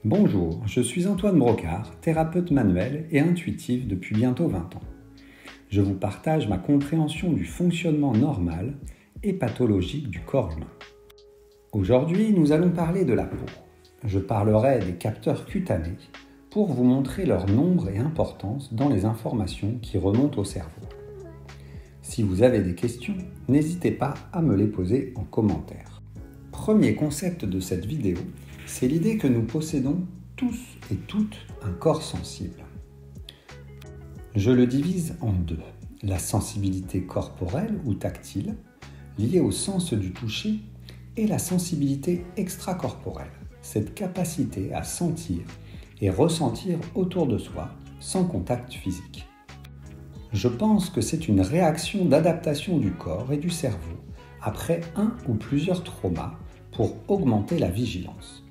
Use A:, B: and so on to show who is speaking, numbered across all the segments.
A: Bonjour, je suis Antoine Brocard, thérapeute manuel et intuitif depuis bientôt 20 ans. Je vous partage ma compréhension du fonctionnement normal et pathologique du corps humain. Aujourd'hui, nous allons parler de la peau. Je parlerai des capteurs cutanés pour vous montrer leur nombre et importance dans les informations qui remontent au cerveau. Si vous avez des questions, n'hésitez pas à me les poser en commentaire. Premier concept de cette vidéo, c'est l'idée que nous possédons tous et toutes un corps sensible. Je le divise en deux, la sensibilité corporelle ou tactile, liée au sens du toucher, et la sensibilité extracorporelle, cette capacité à sentir et ressentir autour de soi sans contact physique. Je pense que c'est une réaction d'adaptation du corps et du cerveau après un ou plusieurs traumas pour augmenter la vigilance.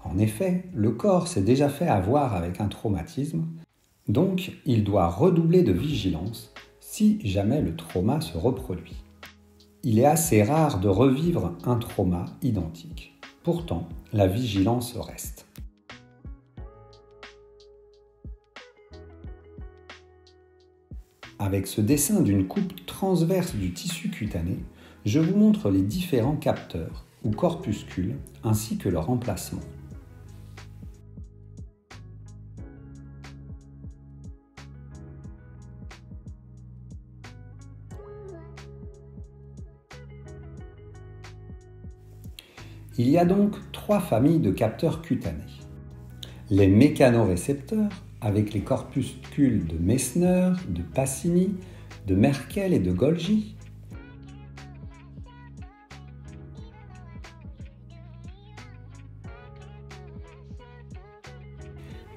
A: En effet, le corps s'est déjà fait avoir avec un traumatisme, donc il doit redoubler de vigilance si jamais le trauma se reproduit. Il est assez rare de revivre un trauma identique. Pourtant, la vigilance reste. Avec ce dessin d'une coupe transverse du tissu cutané, je vous montre les différents capteurs ou corpuscules ainsi que leur emplacement. Il y a donc trois familles de capteurs cutanés. Les mécanorécepteurs, avec les corpuscules de Meissner, de Pacini, de Merkel et de Golgi.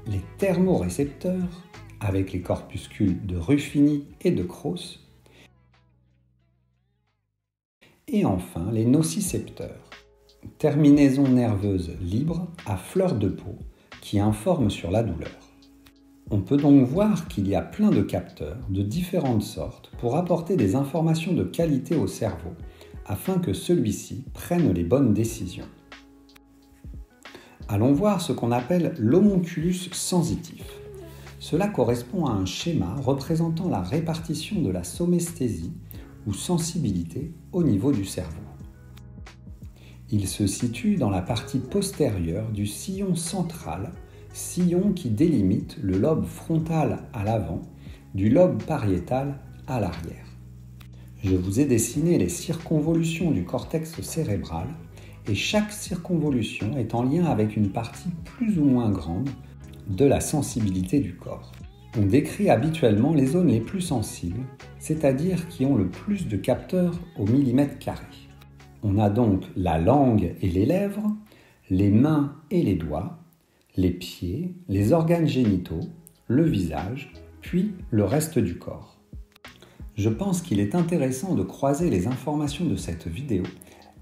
A: Les thermorécepteurs, avec les corpuscules de Ruffini et de Krauss. Et enfin, les nocicepteurs, terminaisons nerveuses libres à fleur de peau qui informent sur la douleur. On peut donc voir qu'il y a plein de capteurs de différentes sortes pour apporter des informations de qualité au cerveau afin que celui-ci prenne les bonnes décisions. Allons voir ce qu'on appelle l'homonculus sensitif. Cela correspond à un schéma représentant la répartition de la somesthésie ou sensibilité au niveau du cerveau. Il se situe dans la partie postérieure du sillon central, sillon qui délimite le lobe frontal à l'avant, du lobe pariétal à l'arrière. Je vous ai dessiné les circonvolutions du cortex cérébral et chaque circonvolution est en lien avec une partie plus ou moins grande de la sensibilité du corps. On décrit habituellement les zones les plus sensibles, c'est-à-dire qui ont le plus de capteurs au millimètre carré. On a donc la langue et les lèvres, les mains et les doigts, les pieds, les organes génitaux, le visage, puis le reste du corps. Je pense qu'il est intéressant de croiser les informations de cette vidéo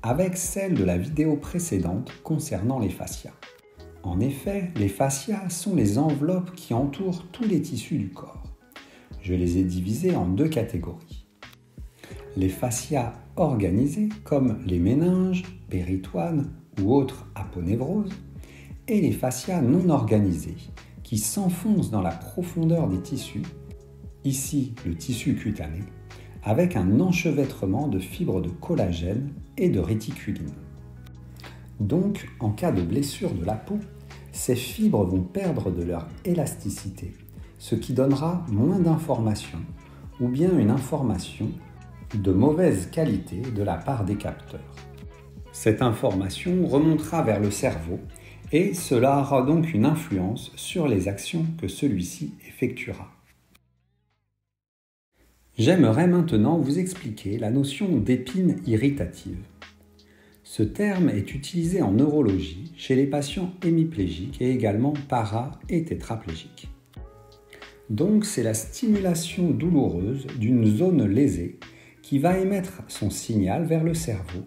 A: avec celles de la vidéo précédente concernant les fascias. En effet, les fascias sont les enveloppes qui entourent tous les tissus du corps. Je les ai divisés en deux catégories. Les fascias organisés comme les méninges, péritoines ou autres aponevroses, et les fascias non organisés qui s'enfoncent dans la profondeur des tissus, ici le tissu cutané, avec un enchevêtrement de fibres de collagène et de réticuline. Donc, en cas de blessure de la peau, ces fibres vont perdre de leur élasticité, ce qui donnera moins d'informations ou bien une information de mauvaise qualité de la part des capteurs. Cette information remontera vers le cerveau et cela aura donc une influence sur les actions que celui-ci effectuera. J'aimerais maintenant vous expliquer la notion d'épine irritative. Ce terme est utilisé en neurologie chez les patients hémiplégiques et également para- et tétraplégiques. Donc c'est la stimulation douloureuse d'une zone lésée qui va émettre son signal vers le cerveau,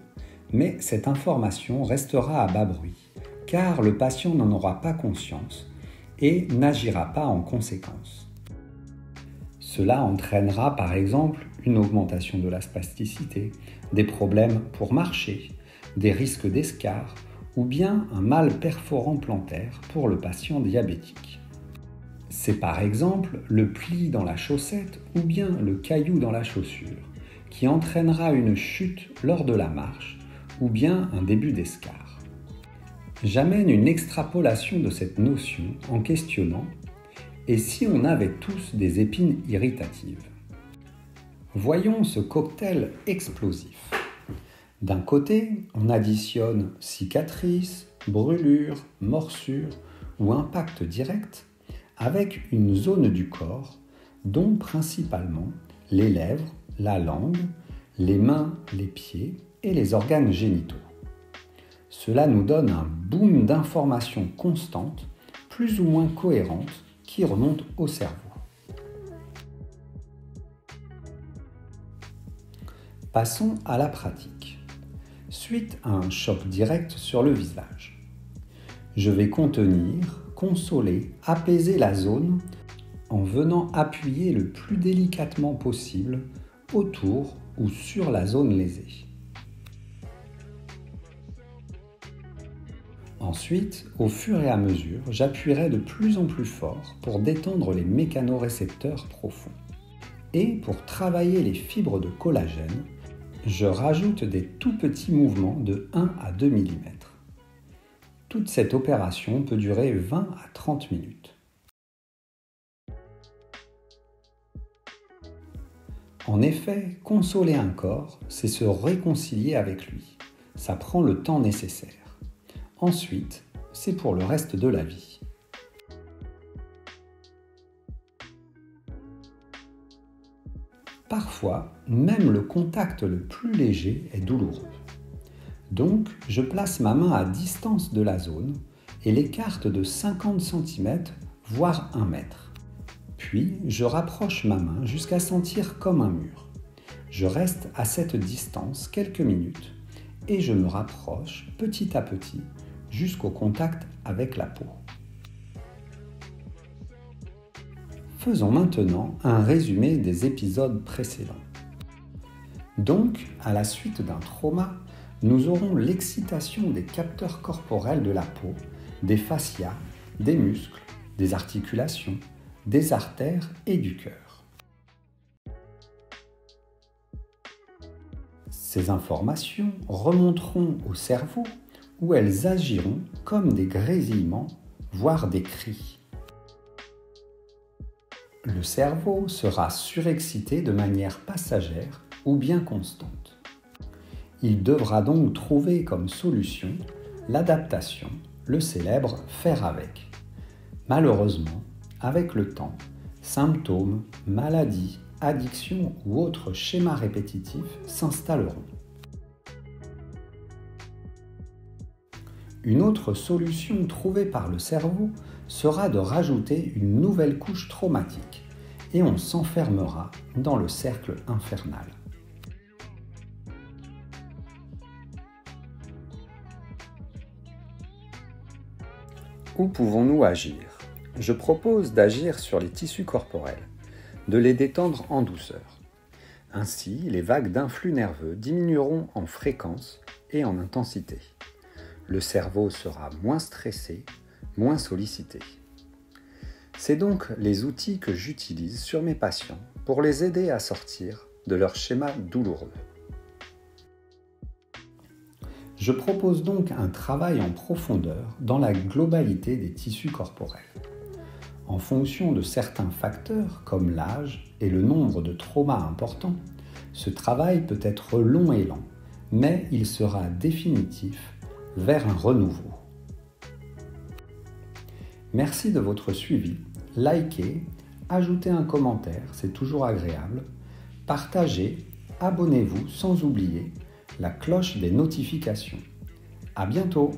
A: mais cette information restera à bas bruit, car le patient n'en aura pas conscience et n'agira pas en conséquence. Cela entraînera par exemple une augmentation de la spasticité, des problèmes pour marcher, des risques d'escarre ou bien un mal perforant plantaire pour le patient diabétique. C'est par exemple le pli dans la chaussette ou bien le caillou dans la chaussure qui entraînera une chute lors de la marche ou bien un début d'escarre. J'amène une extrapolation de cette notion en questionnant « et si on avait tous des épines irritatives ?» Voyons ce cocktail explosif. D'un côté, on additionne cicatrices, brûlures, morsures ou impact direct avec une zone du corps dont principalement les lèvres, la langue, les mains, les pieds et les organes génitaux. Cela nous donne un boom d'informations constantes, plus ou moins cohérentes, qui remontent au cerveau. Passons à la pratique. Suite à un choc direct sur le visage, je vais contenir, consoler, apaiser la zone en venant appuyer le plus délicatement possible autour ou sur la zone lésée. Ensuite, au fur et à mesure, j'appuierai de plus en plus fort pour détendre les mécanorécepteurs profonds. Et pour travailler les fibres de collagène, je rajoute des tout petits mouvements de 1 à 2 mm. Toute cette opération peut durer 20 à 30 minutes. En effet, consoler un corps, c'est se réconcilier avec lui. Ça prend le temps nécessaire. Ensuite, c'est pour le reste de la vie. Parfois, même le contact le plus léger est douloureux. Donc, je place ma main à distance de la zone et l'écarte de 50 cm, voire 1 mètre. Puis, je rapproche ma main jusqu'à sentir comme un mur. Je reste à cette distance quelques minutes et je me rapproche petit à petit jusqu'au contact avec la peau. Faisons maintenant un résumé des épisodes précédents. Donc, à la suite d'un trauma, nous aurons l'excitation des capteurs corporels de la peau, des fascias, des muscles, des articulations, des artères et du cœur. Ces informations remonteront au cerveau où elles agiront comme des grésillements, voire des cris. Le cerveau sera surexcité de manière passagère ou bien constante. Il devra donc trouver comme solution l'adaptation, le célèbre faire avec. Malheureusement, avec le temps, symptômes, maladies, addictions ou autres schémas répétitifs s'installeront. Une autre solution trouvée par le cerveau sera de rajouter une nouvelle couche traumatique et on s'enfermera dans le cercle infernal. Où pouvons-nous agir ? Je propose d'agir sur les tissus corporels, de les détendre en douceur. Ainsi, les vagues d'influx nerveux diminueront en fréquence et en intensité. Le cerveau sera moins stressé, moins sollicité. C'est donc les outils que j'utilise sur mes patients pour les aider à sortir de leur schéma douloureux. Je propose donc un travail en profondeur dans la globalité des tissus corporels. En fonction de certains facteurs comme l'âge et le nombre de traumas importants, ce travail peut être long et lent, mais il sera définitif vers un renouveau. Merci de votre suivi. Likez, ajoutez un commentaire, c'est toujours agréable. Partagez, abonnez-vous sans oublier la cloche des notifications. À bientôt!